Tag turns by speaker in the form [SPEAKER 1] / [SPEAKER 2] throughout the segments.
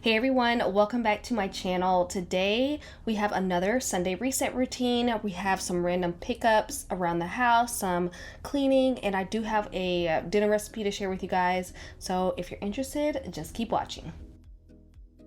[SPEAKER 1] Hey everyone, welcome back to my channel. Today we have another Sunday reset routine. We have some random pickups around the house, some cleaning, and I do have a dinner recipe to share with you guys. So if you're interested, just keep watching.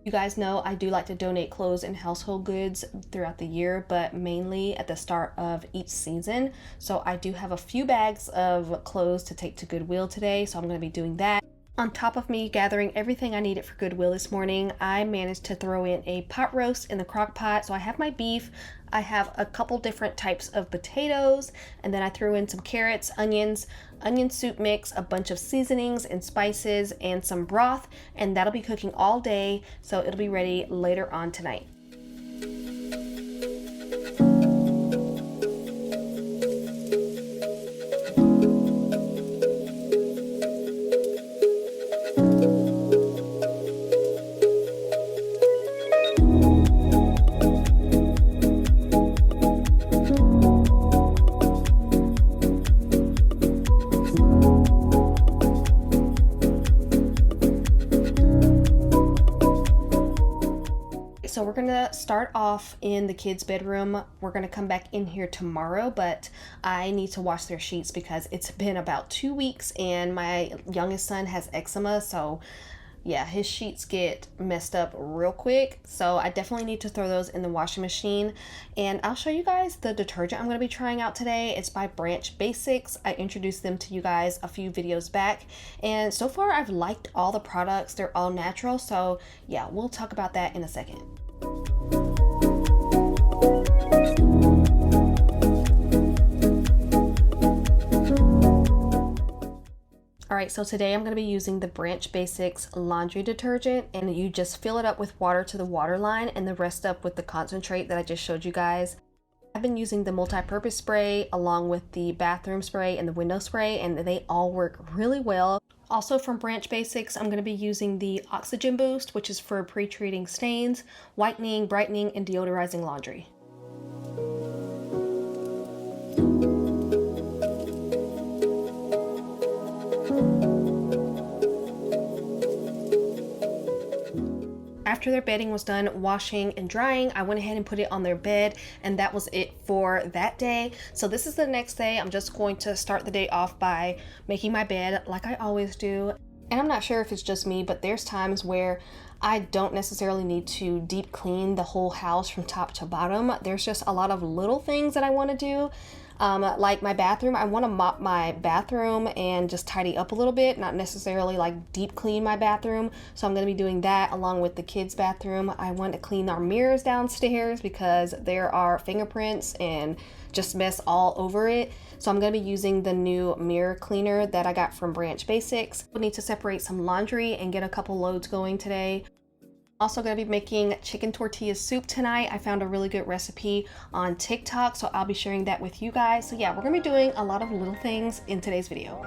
[SPEAKER 1] You guys know I do like to donate clothes and household goods throughout the year, but mainly at the start of each season. So I do have a few bags of clothes to take to Goodwill today, so I'm going to be doing that. On top of me gathering everything I needed for Goodwill this morning, I managed to throw in a pot roast in the crock pot. So I have my beef, I have a couple different types of potatoes, and then I threw in some carrots, onions, onion soup mix, a bunch of seasonings and spices, and some broth, and that'll be cooking all day, so it'll be ready later on tonight. So we're gonna start off in the kids' bedroom. We're gonna come back in here tomorrow, but I need to wash their sheets because it's been about 2 weeks and my youngest son has eczema, so yeah, his sheets get messed up real quick. So I definitely need to throw those in the washing machine. And I'll show you guys the detergent I'm going to be trying out today. It's by Branch Basics. I introduced them to you guys a few videos back. And so far I've liked all the products. They're all natural. So yeah, we'll talk about that in a second. Alright, so today I'm going to be using the Branch Basics laundry detergent, and you just fill it up with water to the water line and the rest up with the concentrate that I just showed you guys. I've been using the multi-purpose spray along with the bathroom spray and the window spray, and they all work really well. Also from Branch Basics, I'm going to be using the Oxygen Boost, which is for pre-treating stains, whitening, brightening, and deodorizing laundry. After their bedding was done washing and drying, I went ahead and put it on their bed, and that was it for that day. So this is the next day. I'm just going to start the day off by making my bed like I always do. And I'm not sure if it's just me, but there's times where I don't necessarily need to deep clean the whole house from top to bottom. There's just a lot of little things that I want to do. Like my bathroom, I want to mop my bathroom and just tidy up a little bit, not necessarily like deep clean my bathroom. So I'm going to be doing that along with the kids' bathroom. I want to clean our mirrors downstairs because there are fingerprints and just mess all over it. So I'm going to be using the new mirror cleaner that I got from Branch Basics. We need to separate some laundry and get a couple loads going today. Also going to be making chicken tortilla soup tonight. I found a really good recipe on TikTok, so I'll be sharing that with you guys. So yeah, we're going to be doing a lot of little things in today's video.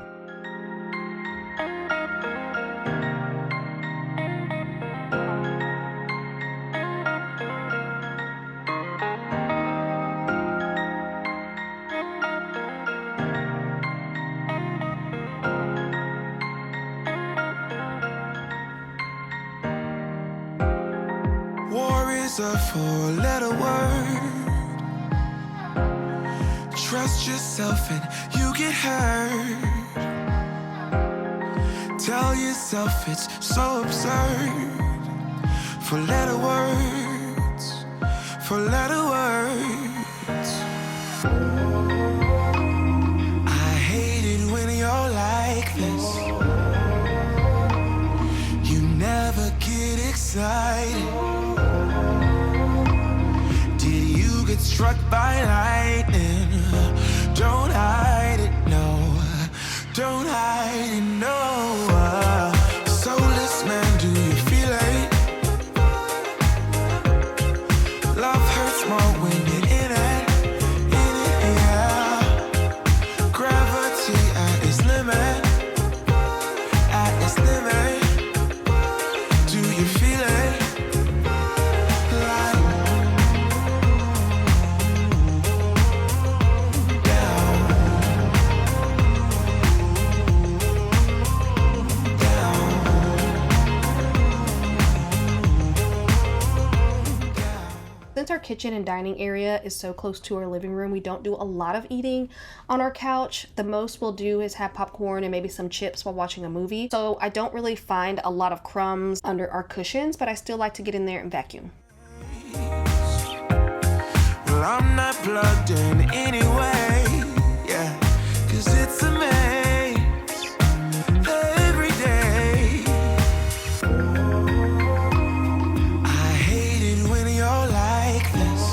[SPEAKER 2] A four-letter word. Trust yourself and you get hurt. Tell yourself it's so absurd. Four-letter words. Four-letter words. I hate it when you're like this. You never get excited. Struck by lightning. Don't hide it, no. Don't hide it, no. Soulless man, do you feel it? Love hurts more when you're in it, yeah. Gravity at its limit, at its limit. Do you feel it? Down.
[SPEAKER 1] our kitchen and dining area is so close to our living room, we don't do a lot of eating on our couch. The most we'll do is have popcorn and maybe some chips while watching a movie. So I don't really find a lot of crumbs under our cushions, but I still like to get in there and vacuum.
[SPEAKER 2] Well, I'm not plugged in anyway, yeah, 'cause it's a maze every day. I hate it when you're like this.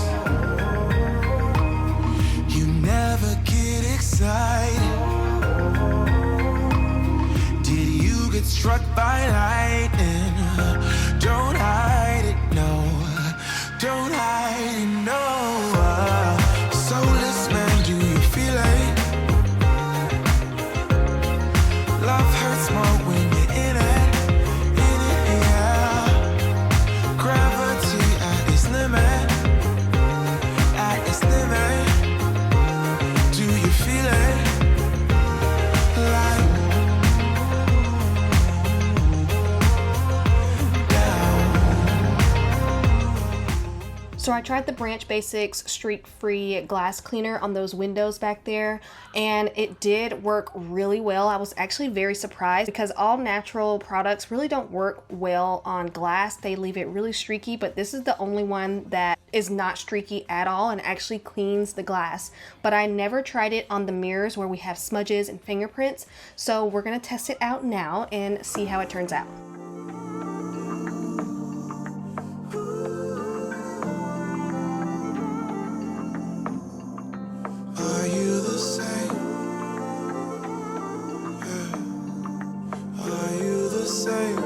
[SPEAKER 2] You never get excited. Did you get struck by lightning? Don't hide it, no. Don't hide it, no. Soulless man, do you feel it? Love hurts more when you're in it, yeah. Gravity at its limit, at its limit. Do you feel it? Like
[SPEAKER 1] So I tried the Branch Basics streak-free glass cleaner on those windows back there, and it did work really well. I was actually very surprised because all natural products really don't work well on glass. They leave it really streaky, but this is the only one that is not streaky at all and actually cleans the glass. But I never tried it on the mirrors where we have smudges and fingerprints, so we're gonna test it out now and see how it turns out.
[SPEAKER 2] Are you the same? Yeah. Are you the same?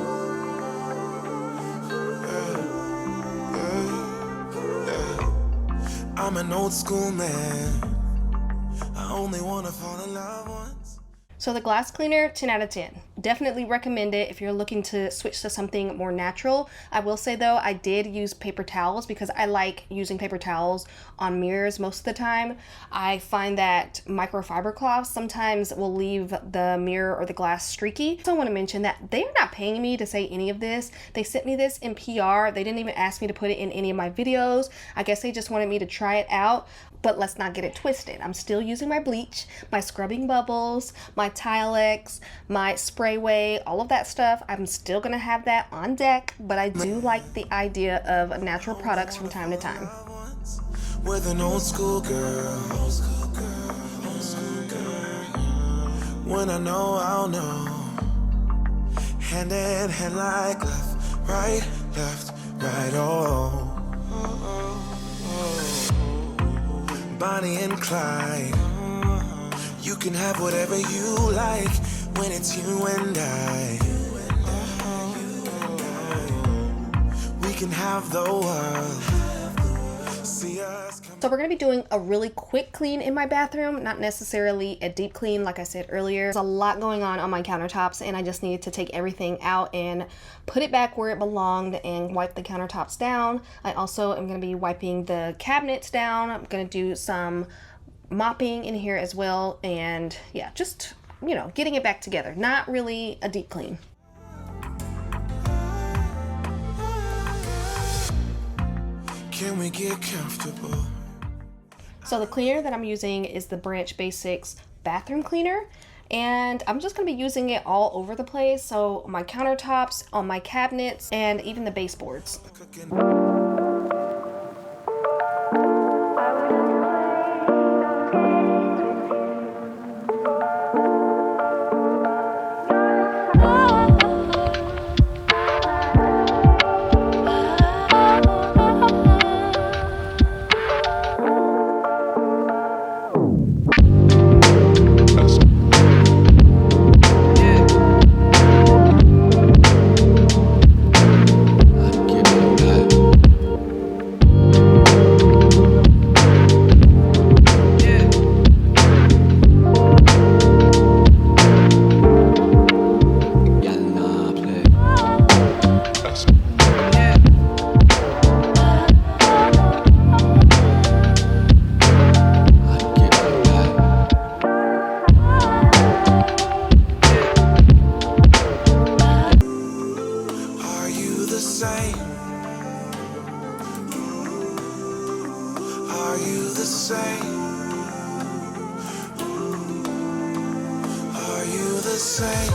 [SPEAKER 2] Yeah. I'm an old school man. I only wanna fall in love once.
[SPEAKER 1] So the glass cleaner, 10 out of 10. Definitely recommend it if you're looking to switch to something more natural. I will say though, I did use paper towels because I like using paper towels on mirrors most of the time. I find that microfiber cloths sometimes will leave the mirror or the glass streaky. So I want to mention that they are not paying me to say any of this. They sent me this in PR. They didn't even ask me to put it in any of my videos. I guess they just wanted me to try it out. But let's not get it twisted. I'm still using my bleach, my scrubbing bubbles, my Tilex, my Sprayway, all of that stuff. I'm still gonna have that on deck, but I do like the idea of natural products from time to time.
[SPEAKER 2] With an old school girl, when I know, I'll know. Hand in hand like left, right, oh. Bonnie and Clyde, you can have whatever you like when it's you and I. We can have the world. See us come.
[SPEAKER 1] So we're gonna be doing a really quick clean in my bathroom, not necessarily a deep clean like I said earlier. There's a lot going on my countertops and I just needed to take everything out and put it back where it belonged and wipe the countertops down. I also am gonna be wiping the cabinets down. I'm gonna do some mopping in here as well, and yeah, just, you know, getting it back together. Not really a deep clean.
[SPEAKER 2] Can we get comfortable?
[SPEAKER 1] So the cleaner that I'm using is the Branch Basics bathroom cleaner, and I'm just going to be using it all over the place. So my countertops, on my cabinets, and even the baseboards.
[SPEAKER 2] same? Are you the same?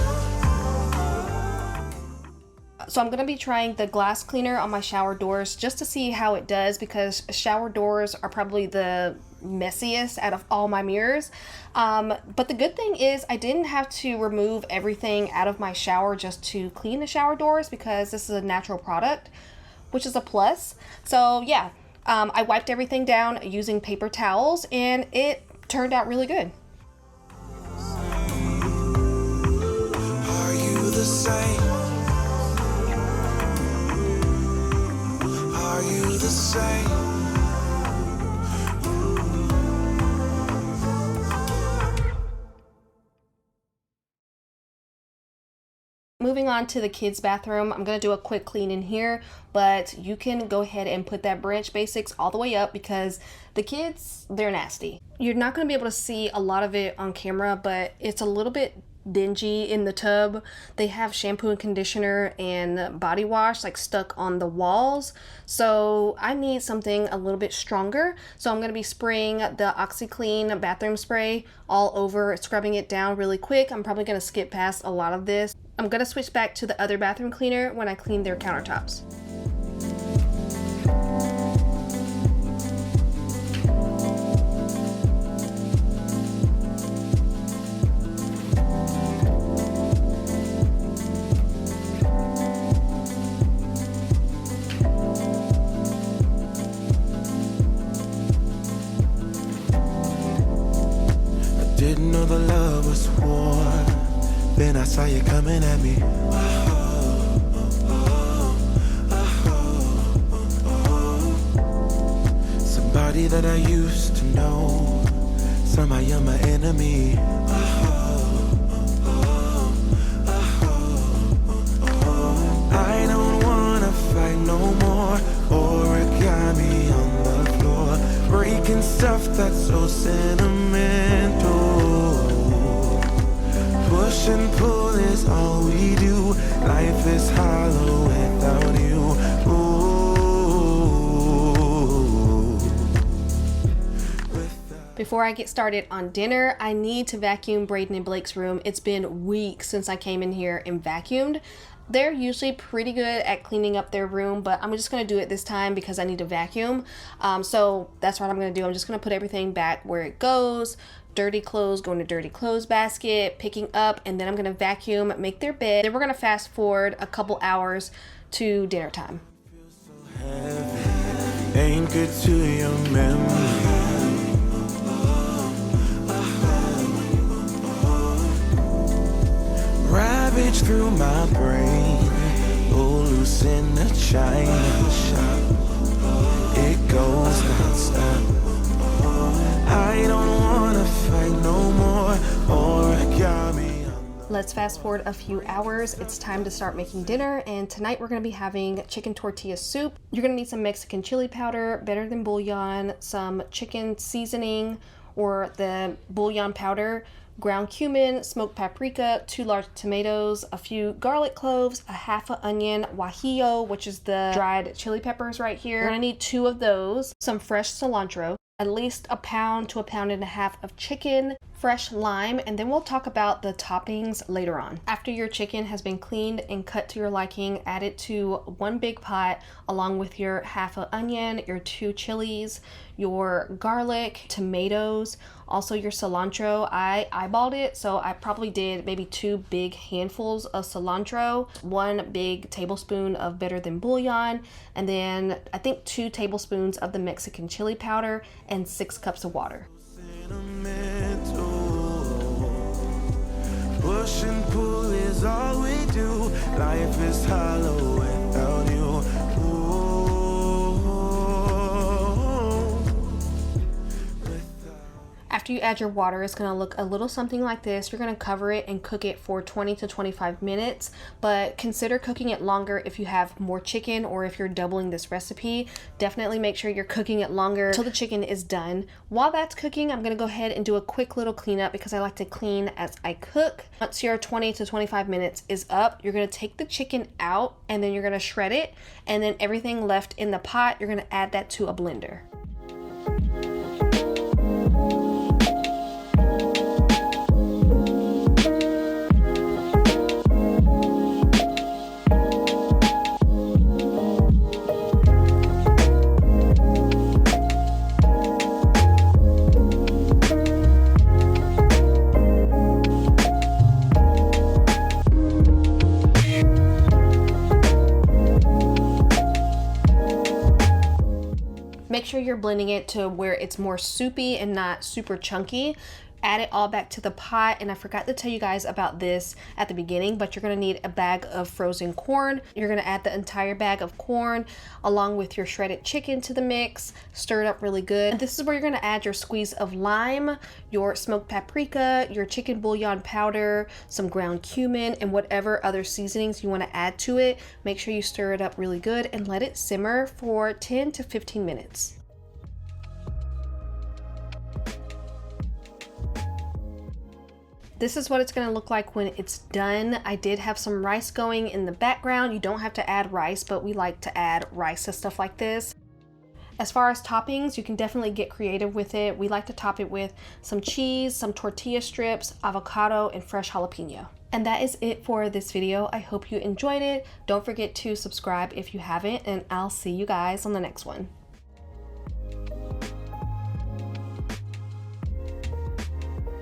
[SPEAKER 1] So I'm going to be trying the glass cleaner on my shower doors just to see how it does, because shower doors are probably the messiest out of all my mirrors. But the good thing is I didn't have to remove everything out of my shower just to clean the shower doors, because this is a natural product, which is a plus. So yeah, I wiped everything down using paper towels and it turned out really good.
[SPEAKER 2] Are you the same? Are you the same?
[SPEAKER 1] Moving on to the kids' bathroom, I'm going to do a quick clean in here, but you can go ahead and put that Branch Basics all the way up because the kids, they're nasty. You're not going to be able to see a lot of it on camera, but it's a little bit dingy in the tub. They have shampoo and conditioner and body wash like stuck on the walls, so I need something a little bit stronger. So I'm going to be spraying the OxiClean bathroom spray all over, scrubbing it down really quick. I'm probably going to skip past a lot of this. I'm going to switch back to the other bathroom cleaner when I clean their countertops.
[SPEAKER 2] Didn't know the love was war. Then I saw you coming at me. Somebody that I used to know. Somehow you're my enemy. I don't wanna fight no more. Origami on the floor, breaking stuff that's so sentimental. Push and pull is all we do. Life is hollow without you. Ooh.
[SPEAKER 1] Before I get started on dinner, I need to vacuum Braden and Blake's room. It's been weeks since I came in here and vacuumed. They're usually pretty good at cleaning up their room, but I'm just going to do it this time because I need to vacuum. So that's what I'm going to do. I'm just going to put everything back where it goes. Dirty clothes go in a dirty clothes basket, picking up, and then I'm going to vacuum, make their bed. Then we're going to fast forward a couple hours to dinner time.
[SPEAKER 2] Anchored to your memory. Ravage through my brain. Oh, loose in the china shop. It goes non-stop. I don't wanna fight no more. Origami.
[SPEAKER 1] Let's fast forward a few hours. It's time to start making dinner, and tonight we're going to be having chicken tortilla soup. You're going to need some Mexican chili powder, better than bouillon, some chicken seasoning or the bouillon powder, ground cumin, smoked paprika, 2 large tomatoes, a few garlic cloves, a half an onion, guajillo, which is the dried chili peppers right here. You're gonna need 2 of those, some fresh cilantro, at least a pound to a pound and a half of chicken, fresh lime, and then we'll talk about the toppings later on. After your chicken has been cleaned and cut to your liking, add it to 1 big pot along with your half an onion, your 2 chilies, your garlic, tomatoes, also your cilantro. I eyeballed it, so I probably did maybe 2 big handfuls of cilantro, 1 big tablespoon of better than bouillon, and then I think 2 tablespoons of the Mexican chili powder and 6 cups of water.
[SPEAKER 2] Push and pull is all we do. Life is hollow without you.
[SPEAKER 1] After you add your water, it's going to look a little something like this. You're going to cover it and cook it for 20 to 25 minutes, but consider cooking it longer if you have more chicken or if you're doubling this recipe. Definitely make sure you're cooking it longer until the chicken is done. While that's cooking, I'm going to go ahead and do a quick little cleanup because I like to clean as I cook. Once your 20 to 25 minutes is up, you're going to take the chicken out and then you're going to shred it, and then everything left in the pot, you're going to add that to a blender. sure you're blending it to where it's more soupy and not super chunky. Add it all back to the pot, and I forgot to tell you guys about this at the beginning, but you're gonna need a bag of frozen corn. You're gonna add the entire bag of corn along with your shredded chicken to the mix, stir it up really good. And this is where you're gonna add your squeeze of lime, your smoked paprika, your chicken bouillon powder, some ground cumin, and whatever other seasonings you wanna add to it. Make sure you stir it up really good and let it simmer for 10 to 15 minutes. This is what it's going to look like when it's done. I did have some rice going in the background. You don't have to add rice, but we like to add rice to stuff like this. As far as toppings, you can definitely get creative with it. We like to top it with some cheese, some tortilla strips, avocado, and fresh jalapeno. And that is it for this video. I hope you enjoyed it. Don't forget to subscribe if you haven't, and I'll see you guys on the next one.